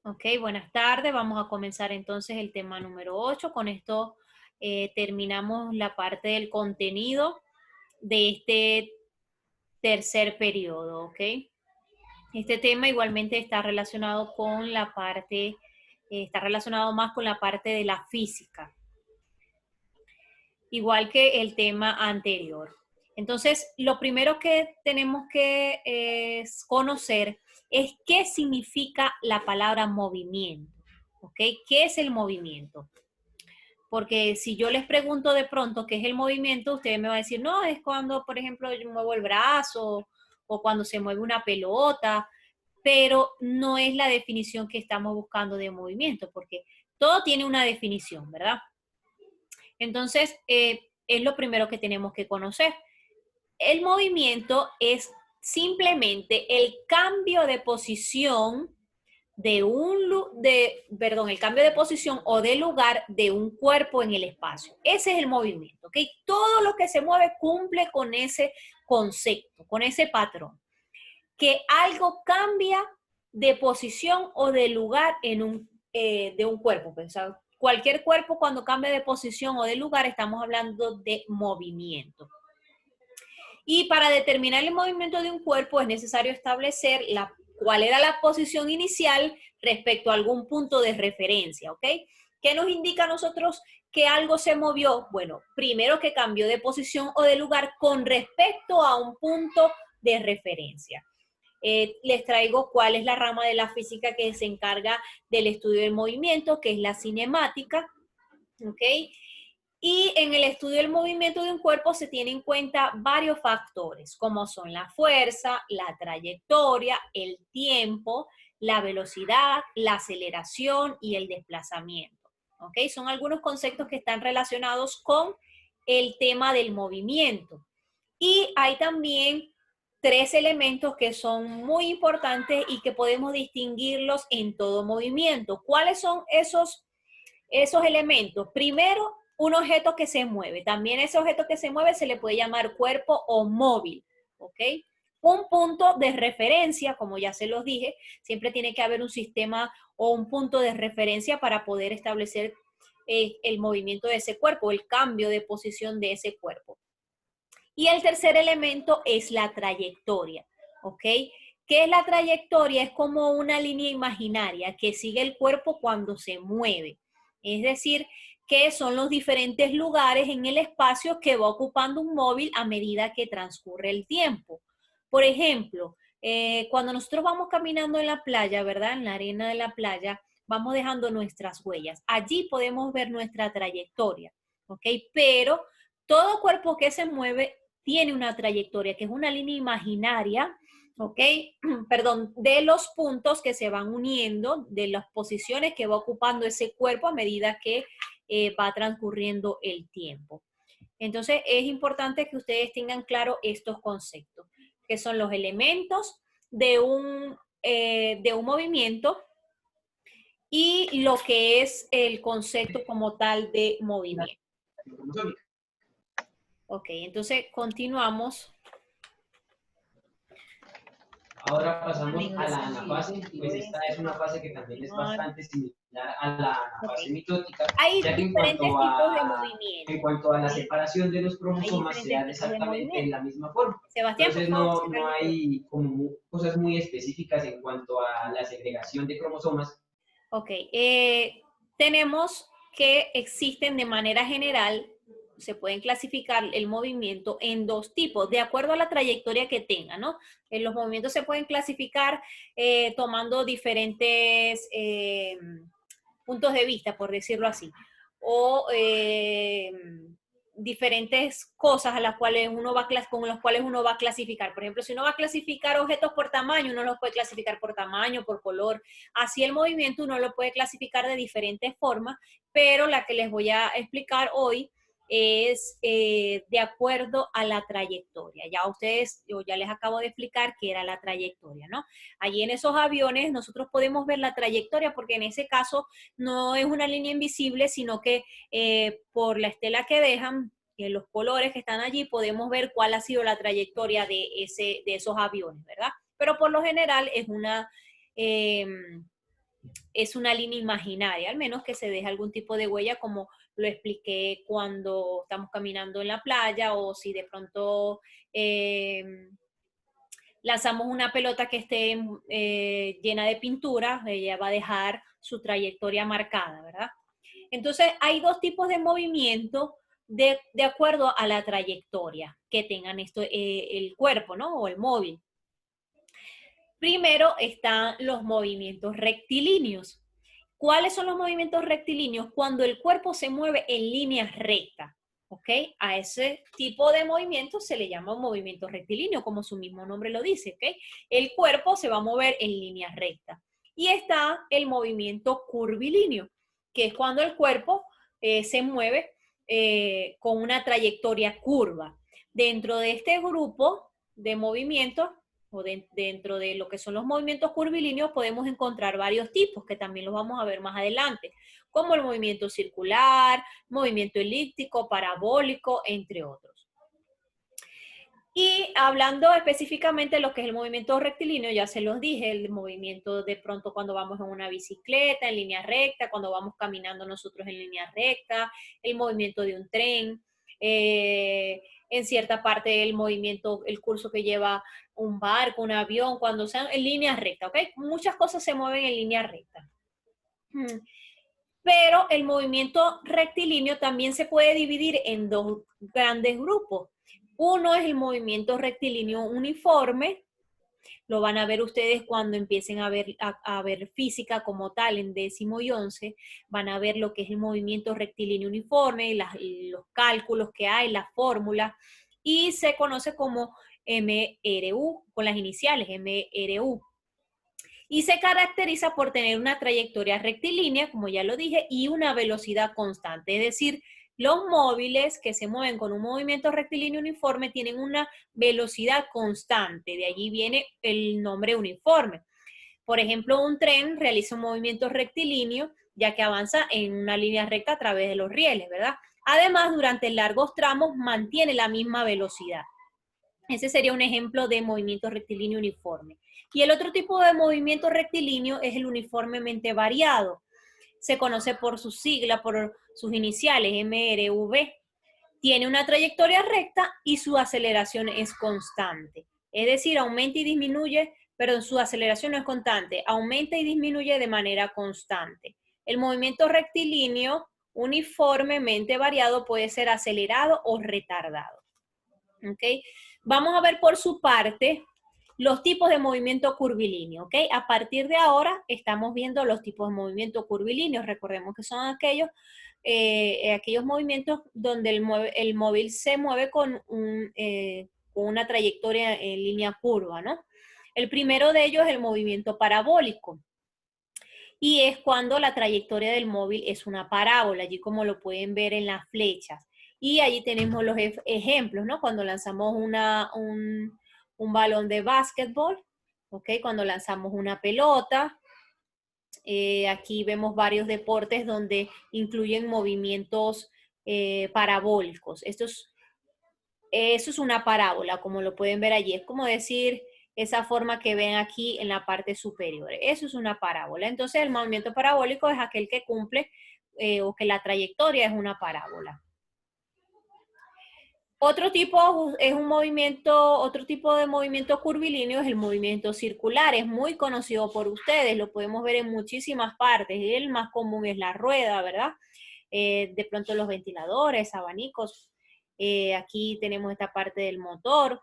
Ok, buenas tardes. Vamos a comenzar entonces el tema número 8. Con esto terminamos la parte del contenido de este tercer periodo, ¿ok? Este tema igualmente está relacionado con la parte, está relacionado más con la parte de la física, igual que el tema anterior. Entonces, lo primero que tenemos que conocer es qué significa la palabra movimiento, ¿ok? ¿Qué es el movimiento? Porque si yo les pregunto de pronto qué es el movimiento, ustedes me van a decir, no, es cuando, por ejemplo, yo muevo el brazo o cuando se mueve una pelota, pero no es la definición que estamos buscando de movimiento, porque todo tiene una definición, ¿verdad? Entonces, es lo primero que tenemos que conocer. El movimiento es simplemente el cambio de posición el cambio de posición o de lugar de un cuerpo en el espacio. Ese es el movimiento, ¿ok? Todo lo que se mueve cumple con ese concepto, con ese patrón. Que algo cambia de posición o de lugar de un cuerpo. Pues, o sea, cualquier cuerpo cuando cambia de posición o de lugar estamos hablando de movimiento. Y para determinar el movimiento de un cuerpo es necesario establecer cuál era la posición inicial respecto a algún punto de referencia, ¿ok? ¿Qué nos indica a nosotros que algo se movió? Bueno, primero que cambió de posición o de lugar con respecto a un punto de referencia. Les traigo cuál es la rama de la física que se encarga del estudio del movimiento, que es la cinemática, ¿ok? Y en el estudio del movimiento de un cuerpo se tienen en cuenta varios factores, como son la fuerza, la trayectoria, el tiempo, la velocidad, la aceleración y el desplazamiento. ¿Ok? Son algunos conceptos que están relacionados con el tema del movimiento. Y hay también tres elementos que son muy importantes y que podemos distinguirlos en todo movimiento. ¿Cuáles son esos elementos? Primero, un objeto que se mueve. También ese objeto que se mueve se le puede llamar cuerpo o móvil, ¿ok? Un punto de referencia, como ya se los dije, siempre tiene que haber un sistema o un punto de referencia para poder establecer el movimiento de ese cuerpo, el cambio de posición de ese cuerpo. Y el tercer elemento es la trayectoria, ¿ok? ¿Qué es la trayectoria? Es como una línea imaginaria que sigue el cuerpo cuando se mueve. Es decir, que son los diferentes lugares en el espacio que va ocupando un móvil a medida que transcurre el tiempo. Por ejemplo, cuando nosotros vamos caminando en la playa, ¿verdad? En la arena de la playa, vamos dejando nuestras huellas. Allí podemos ver nuestra trayectoria, ¿ok? Pero todo cuerpo que se mueve tiene una trayectoria, que es una línea imaginaria, ¿ok? Perdón, de los puntos que se van uniendo, de las posiciones que va ocupando ese cuerpo a medida que va transcurriendo el tiempo. Entonces, es importante que ustedes tengan claro estos conceptos, que son los elementos de un movimiento y lo que es el concepto como tal de movimiento. Ok, entonces continuamos. Ahora pasamos Amigos, a la anafase, y pues esta es una fase que también es bastante similar a la anafase okay. mitótica, Hay ya que diferentes tipos de movimiento. en cuanto a la ¿Sí? separación de los Hay cromosomas se diferentes dan tipos de exactamente de movimiento. la misma forma. Sebastián, por Entonces favor, no cierra el micrófono. hay como cosas muy específicas en cuanto a la segregación de cromosomas. Ok, tenemos que existen de manera general, se pueden clasificar el movimiento en dos tipos, de acuerdo a la trayectoria que tenga, ¿no? Los movimientos se pueden clasificar tomando diferentes puntos de vista, por decirlo así, o diferentes cosas a las cuales con los cuales uno va a clasificar. Por ejemplo, si uno va a clasificar objetos por tamaño, uno los puede clasificar por tamaño, por color. Así el movimiento uno lo puede clasificar de diferentes formas, pero la que les voy a explicar hoy es de acuerdo a la trayectoria. Yo ya les acabo de explicar qué era la trayectoria, ¿no? Allí en esos aviones nosotros podemos ver la trayectoria porque en ese caso no es una línea invisible, sino que por la estela que dejan, los colores que están allí, podemos ver cuál ha sido la trayectoria de esos aviones, ¿verdad? Pero por lo general es una es una línea imaginaria, al menos que se deje algún tipo de huella, como lo expliqué cuando estamos caminando en la playa, o si de pronto lanzamos una pelota que esté llena de pintura, ella va a dejar su trayectoria marcada, ¿verdad? Entonces, hay dos tipos de movimiento de acuerdo a la trayectoria que tengan el cuerpo, ¿no? O el móvil. Primero están los movimientos rectilíneos. ¿Cuáles son los movimientos rectilíneos? Cuando el cuerpo se mueve en línea recta, ¿ok? A ese tipo de movimiento se le llama un movimiento rectilíneo, como su mismo nombre lo dice, ¿ok? El cuerpo se va a mover en línea recta. Y está el movimiento curvilíneo, que es cuando el cuerpo se mueve con una trayectoria curva. Dentro de este grupo de movimientos, o dentro de lo que son los movimientos curvilíneos, podemos encontrar varios tipos que también los vamos a ver más adelante, como el movimiento circular, movimiento elíptico, parabólico, entre otros. Y hablando específicamente de lo que es el movimiento rectilíneo, ya se los dije, el movimiento de pronto cuando vamos en una bicicleta en línea recta, cuando vamos caminando nosotros en línea recta, el movimiento de un tren, en cierta parte del movimiento, el curso que lleva un barco, un avión, cuando sean en línea recta, ¿ok? Muchas cosas se mueven en línea recta. Pero el movimiento rectilíneo también se puede dividir en dos grandes grupos. Uno es el movimiento rectilíneo uniforme, lo van a ver ustedes cuando empiecen a ver física como tal en 10º y 11, van a ver lo que es el movimiento rectilíneo uniforme, los cálculos que hay, las fórmulas, y se conoce como MRU, con las iniciales MRU. Y se caracteriza por tener una trayectoria rectilínea, como ya lo dije, y una velocidad constante, es decir, los móviles que se mueven con un movimiento rectilíneo uniforme tienen una velocidad constante, de allí viene el nombre uniforme. Por ejemplo, un tren realiza un movimiento rectilíneo, ya que avanza en una línea recta a través de los rieles, ¿verdad? Además, durante largos tramos mantiene la misma velocidad. Ese sería un ejemplo de movimiento rectilíneo uniforme. Y el otro tipo de movimiento rectilíneo es el uniformemente variado. Se conoce por su sigla, por sus iniciales, MRV. Tiene una trayectoria recta y su aceleración es constante. Es decir, aumenta y disminuye, pero su aceleración no es constante, aumenta y disminuye de manera constante. El movimiento rectilíneo uniformemente variado puede ser acelerado o retardado. ¿Ok? Vamos a ver por su parte los tipos de movimiento curvilíneo, ¿ok? A partir de ahora estamos viendo los tipos de movimiento curvilíneo. Recordemos que son aquellos movimientos donde el móvil se mueve con una trayectoria en línea curva, ¿no? El primero de ellos es el movimiento parabólico. Y es cuando la trayectoria del móvil es una parábola, allí como lo pueden ver en las flechas. Y allí tenemos los ejemplos, ¿no? Cuando lanzamos un balón de básquetbol, ¿ok? Cuando lanzamos una pelota. Aquí vemos varios deportes donde incluyen movimientos parabólicos. Eso es una parábola, como lo pueden ver allí. Es como decir esa forma que ven aquí en la parte superior. Eso es una parábola. Entonces, el movimiento parabólico es aquel que cumple o que la trayectoria es una parábola. Otro tipo de movimiento curvilíneo es el movimiento circular. Es muy conocido por ustedes, lo podemos ver en muchísimas partes. El más común es la rueda, ¿verdad? De pronto los ventiladores, abanicos. Aquí tenemos esta parte del motor,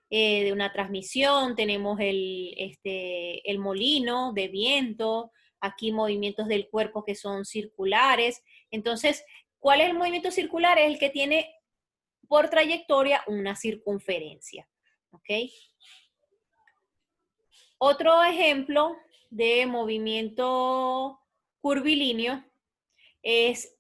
de una transmisión. Tenemos el molino de viento. Aquí movimientos del cuerpo que son circulares. Entonces, ¿cuál es el movimiento circular? Es el que tiene por trayectoria una circunferencia, ¿ok? Otro ejemplo de movimiento curvilíneo es,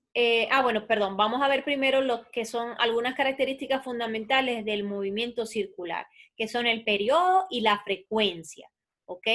vamos a ver primero lo que son algunas características fundamentales del movimiento circular, que son el periodo y la frecuencia, ¿ok?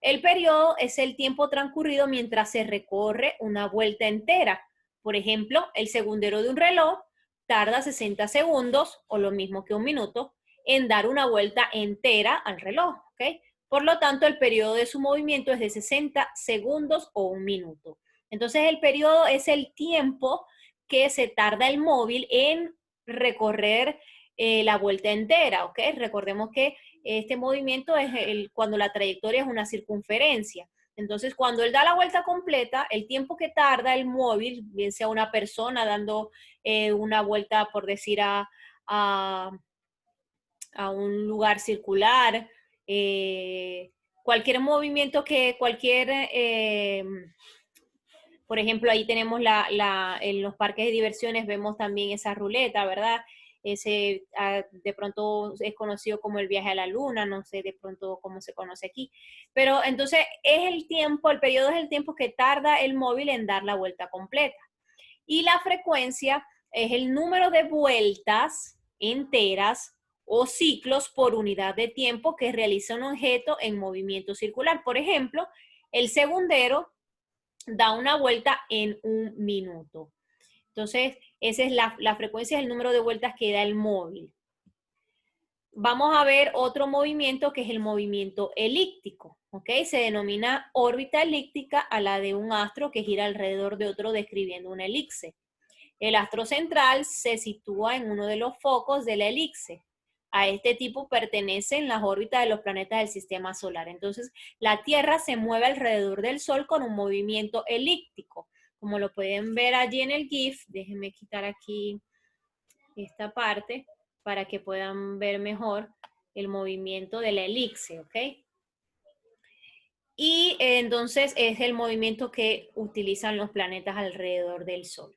El periodo es el tiempo transcurrido mientras se recorre una vuelta entera. Por ejemplo, el segundero de un reloj tarda 60 segundos, o lo mismo que un minuto, en dar una vuelta entera al reloj, ¿ok? Por lo tanto, el periodo de su movimiento es de 60 segundos o 1 minuto. Entonces, el periodo es el tiempo que se tarda el móvil en recorrer la vuelta entera, ¿ok? Recordemos que este movimiento es cuando la trayectoria es una circunferencia. Entonces, cuando él da la vuelta completa, el tiempo que tarda el móvil, bien sea una persona dando una vuelta, por decir, a un lugar circular, cualquier movimiento por ejemplo, ahí tenemos en los parques de diversiones vemos también esa ruleta, ¿verdad? Ese de pronto es conocido como el viaje a la luna, no sé de pronto cómo se conoce aquí. Pero entonces es el tiempo, el periodo es el tiempo que tarda el móvil en dar la vuelta completa. Y la frecuencia es el número de vueltas enteras o ciclos por unidad de tiempo que realiza un objeto en movimiento circular. Por ejemplo, el segundero da una vuelta en 1 minuto. Entonces, esa es la frecuencia, es el número de vueltas que da el móvil. Vamos a ver otro movimiento que es el movimiento elíptico, ¿ok? Se denomina órbita elíptica a la de un astro que gira alrededor de otro describiendo una elipse. El astro central se sitúa en uno de los focos de la elipse. A este tipo pertenecen las órbitas de los planetas del sistema solar. Entonces, la Tierra se mueve alrededor del Sol con un movimiento elíptico. Como lo pueden ver allí en el GIF, déjenme quitar aquí esta parte para que puedan ver mejor el movimiento de la elipse, ¿ok? Y entonces es el movimiento que utilizan los planetas alrededor del Sol.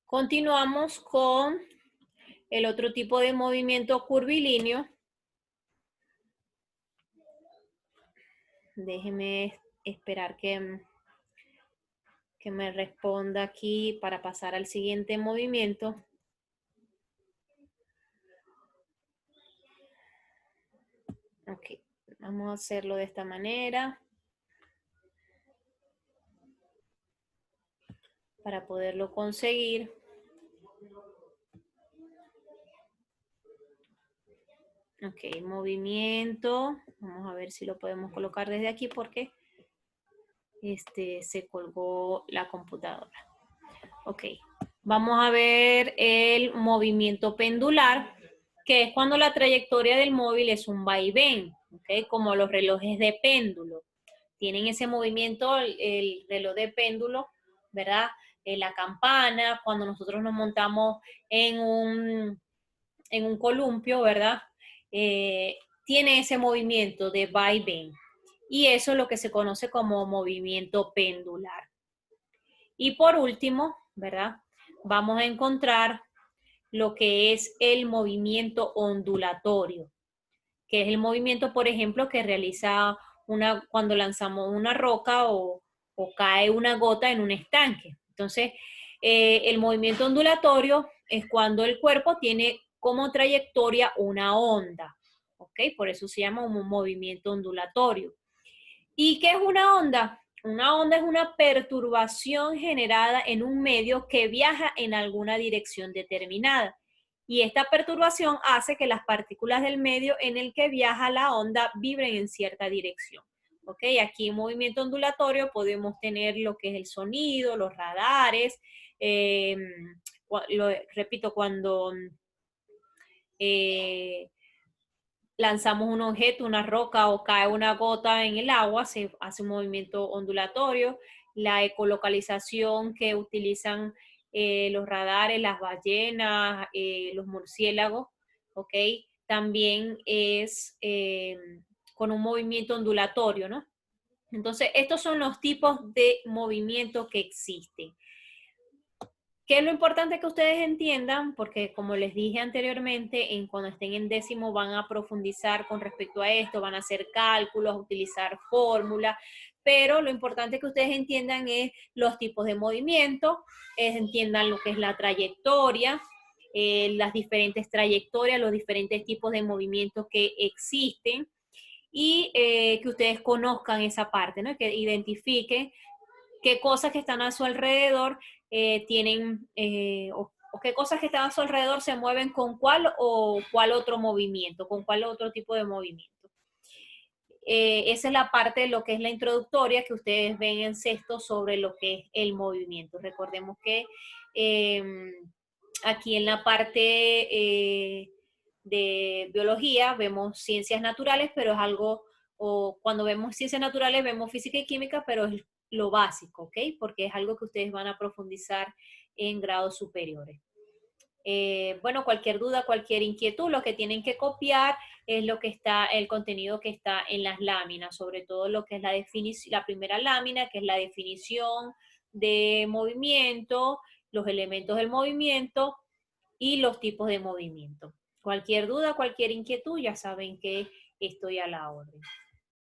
Continuamos con el otro tipo de movimiento curvilíneo. Déjeme esperar que me responda aquí para pasar al siguiente movimiento. Ok, vamos a hacerlo de esta manera para poderlo conseguir. Ok, movimiento. Vamos a ver si lo podemos colocar desde aquí porque se colgó la computadora. Ok, vamos a ver el movimiento pendular, que es cuando la trayectoria del móvil es un vaivén, ¿ok? Como los relojes de péndulo. Tienen ese movimiento, el reloj de péndulo, ¿verdad? La campana, cuando nosotros nos montamos en un columpio, ¿verdad? Tiene ese movimiento de vaivén. Y eso es lo que se conoce como movimiento pendular. Y por último, ¿verdad? Vamos a encontrar lo que es el movimiento ondulatorio, que es el movimiento, por ejemplo, que realiza cuando lanzamos una roca o cae una gota en un estanque. Entonces, el movimiento ondulatorio es cuando el cuerpo tiene como trayectoria una onda, ¿ok? Por eso se llama un movimiento ondulatorio. ¿Y qué es una onda? Una onda es una perturbación generada en un medio que viaja en alguna dirección determinada. Y esta perturbación hace que las partículas del medio en el que viaja la onda vibren en cierta dirección. ¿Ok? Aquí en movimiento ondulatorio podemos tener lo que es el sonido, los radares. Repito, cuando lanzamos un objeto, una roca o cae una gota en el agua, se hace un movimiento ondulatorio. La ecolocalización que utilizan los radares, las ballenas, los murciélagos, ¿ok? También es con un movimiento ondulatorio, ¿no? Entonces, estos son los tipos de movimiento que existen. ¿Qué es lo importante que ustedes entiendan? Porque como les dije anteriormente, cuando estén en décimo van a profundizar con respecto a esto, van a hacer cálculos, utilizar fórmulas, pero lo importante que ustedes entiendan es los tipos de movimiento, entiendan lo que es la trayectoria, las diferentes trayectorias, los diferentes tipos de movimientos que existen y que ustedes conozcan esa parte, ¿no? Que identifiquen qué cosas que están a su alrededor tienen, o qué cosas que están a su alrededor se mueven con cuál o cuál otro movimiento, con cuál otro tipo de movimiento. esa es la parte de lo que es la introductoria que ustedes ven en sexto sobre lo que es el movimiento. Recordemos que aquí en la parte de biología vemos ciencias naturales, pero es algo, o cuando vemos ciencias naturales vemos física y química, pero es lo básico, ¿ok? Porque es algo que ustedes van a profundizar en grados superiores. Bueno, cualquier duda, cualquier inquietud, lo que tienen que copiar es lo que está, el contenido que está en las láminas, sobre todo lo que es la definición, la primera lámina, que es la definición de movimiento, los elementos del movimiento y los tipos de movimiento. Cualquier duda, cualquier inquietud, ya saben que estoy a la orden.